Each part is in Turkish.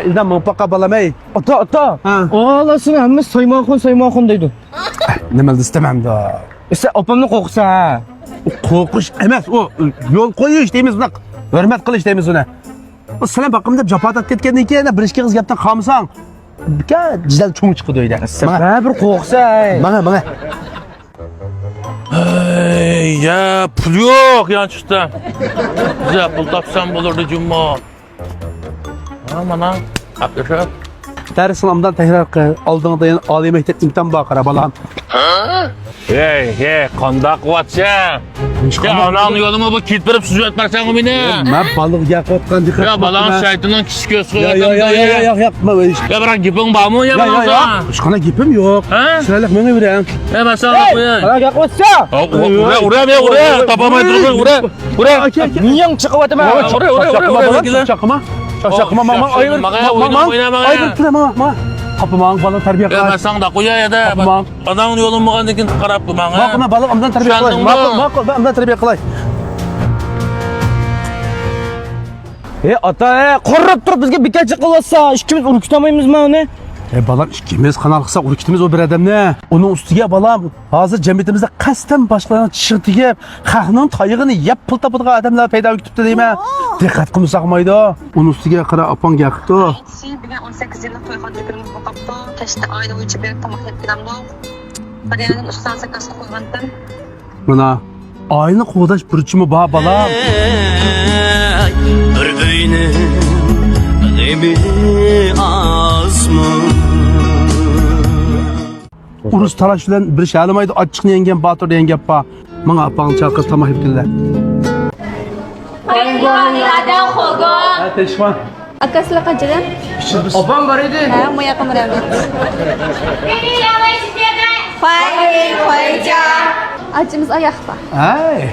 İlden mutlaka balamay. Ata. Ağlasın hamma soymakon deydi. Nima istemem da. İşte opamni qo'rqsa ha. Qo'rqish emas, o yo'l qo'yish deymiz bunaqa. Hurmat qilish deymiz uni. O sen bakım deb japotat ketgandan keyin bir ishga qiz gapdan qolmasang, ka jidal cho'ng chiqdi uyda. Ha bir qo'rqsa. Mana. Ya pul yok yançıkta. Güzel pul tapsam bulurdu cumma. Aman ha. Arkadaşlar. Ders sınavından tekrar aldığında yani Ali mektep imtihan bakara balam. Hey, kondak vatça. Ya anan yoluma bu kit verip süzü etmeksen o beni. Ben balık yakotkan dikkat. Ya balan şeytanın kişi göğsü. Ya yapma be iş. Ya bırak gipin bağ mı ya bana? Ya. Şuna gipim yok. Ha? Sıralık bana vereyim. Ya ben sana koyayım. Bana yaklaşsa. Oraya. Tapamayı dur. Oraya. Niye çıkıvadım ha? Oraya. Çakma mama ayır. Mama. Kapımağın balık terbiye Ya ben kılay. sana da koyayım ya da. Kapımağın. Anan yolun bu kandikin karap bu bana. Bakma balık amdan terbiye kılay. Makul ben amdan terbiye kılay. Ata qorrab turib bizga bekachi qilsa, ikkimiz urkutamaymiz onu? Balam ikimiz kanal kısa urkitimiz o bir adam ne? Onun üstüge balam hazır cemiyetimizde kasten başkalarına çıktığı xalqning tayığını yap pul tapıdığın adamlar peyda kütüpte değil mi? Dikkat kılmasak maydı. Onun üstüge kara apan yakıtı. Bugün 18 yıllık toy hacıklarımız bakıptı. Teşte ayda uyucu bir tamak etkilemdi. Hadiyenin üstten sakası koymandım. Buna aynı koğdaş burçumu bağ balam. Bir öğünün gibi az mı? Urus talaş bilen bir şey alamaydı. Açık yengen batır yengen bağ. Bana apan çarkız tamah ettiler. Ada khogo. Teşman. Akasla kaçırın. Opam var idi. Ha, moya kamera. Koyca. Acımız ayakta. Ay.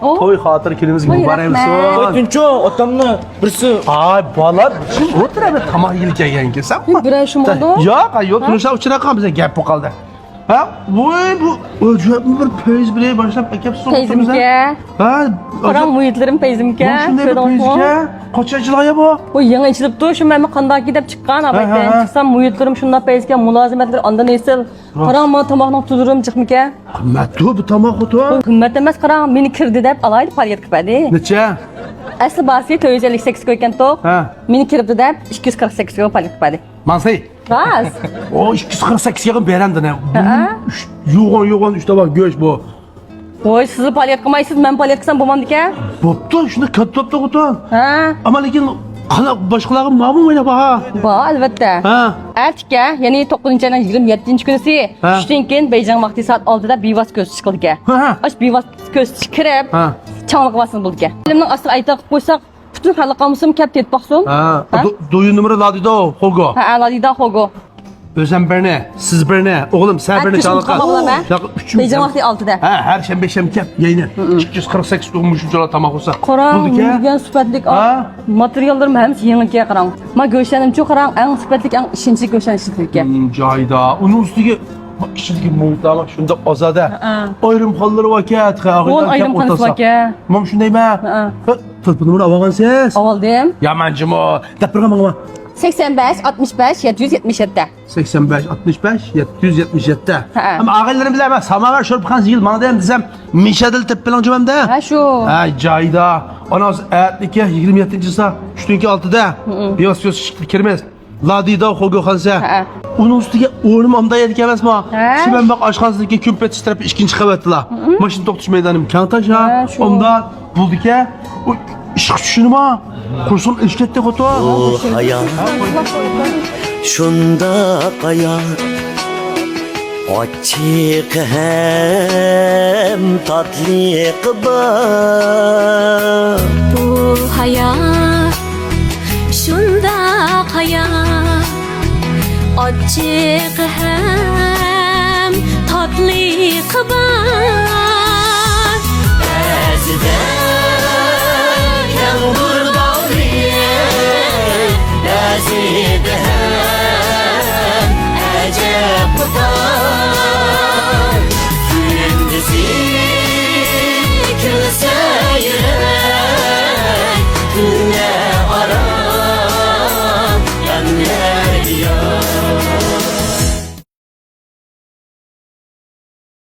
O. Toy hatır kilimiz gibi mübarek Qo'y olsun. tuncho otamni birsi. Ay balam. Şimdi o tarafa tamah yilga yengen. Sen mi? Bir şu modu. Yok tunuşa uçurak kan bize gap bu kaldı. Ha? Bu acayip bir peyz bile başlayıp ekip Peyzimke. Ha? Karan muhitlerim peyzimke. Şunday bir peyzike. Kaçıncılığa ya bu? O yanı içilipti. Şu ben kandak gidip çıkan abaydan çıksam muhitlerim şunda peyzike mulazimetler anda nesil. Karan mı tamahını tuturum çıkmike. Kımmetli bu tamah kutu. Kımmet demez karan beni kirdi dep alaydı pariyet kıpadi. Neçe? Aslı bahsiye 258 koyken to. Ha. Beni kirdi dep 248 koyken pariyet kıpadi. Mansay. Raz. O 248 yakın beremdi ne? Yoğun işte bak göç bu. Oy siz paliyat kılmaysınız, ben paliyat kılsam babam dike. Boptu şunu kötü topta kutu. Ha, Ama lakin başkalarının mamı oyna bak ba elbette. ha. Ertike, yani 9. ayının 27. günüsü. Ha. Düştün ki Beycan vakti saat 6'da bivas göz çıkıldı ki. Ha. Aş bivas göz çıkırıp, Ha. çanlık basını buldu ki. Elimden asıl ayta koysak, bütün halkamızım kep tet baksın. Ha. Doyun numara ladı o Hogo. Ha, aladida hogo. Özlem Berne, siz Berne, oğlum sen Berne çalıkan. Beycan vakti 6'da. Ha, her şembe şemkep yayını. 248 olmuş çola tamak olsa. Koran, Bulduk ya. mügen süpetlik Ha. materyallarım hepsi yenilikке karan. Ma göçlenim çok karan, en süpetlik, en işinci göçlen işitlikке. Cayda. Onun üstüge bak kişilik muhtar bak şunda azada. Ayrım halları vakat. On ayrım kanısı vakat. Mam şundayım ha. Tılpınımın avagan ses. Aval diyeyim. Yamancım o. Dapırga mağama. 85, 65, 777. 85, 65, 777. Ha. Ama ağalarım bilemez. Samağa şöyle bir kan zil bana diyeyim dizem. Mişadil teppilen cümem de. Ha şu. Ay cayda. Anaz eğitlike 27. sa. Şütünki 6'da. Biyas göz şıklı kirmez. Ladida hogo khansa. Onun üstüge oğlum amda yedik emez mi? Şimdi ben bak aşkansızdaki kümpet strapı ikinci kavatla. Maşın toktuş meydanım. Kantaş ha. Onda bulduk ya. O ışık düşünüm ha. Kursun işkette kutu. O hayat şunda kayar. Açık hem tatlı kıbar. Bu hayat şunda hayat açık hem tatlı kıbar. Bezde yağmur bağlıyor, bezde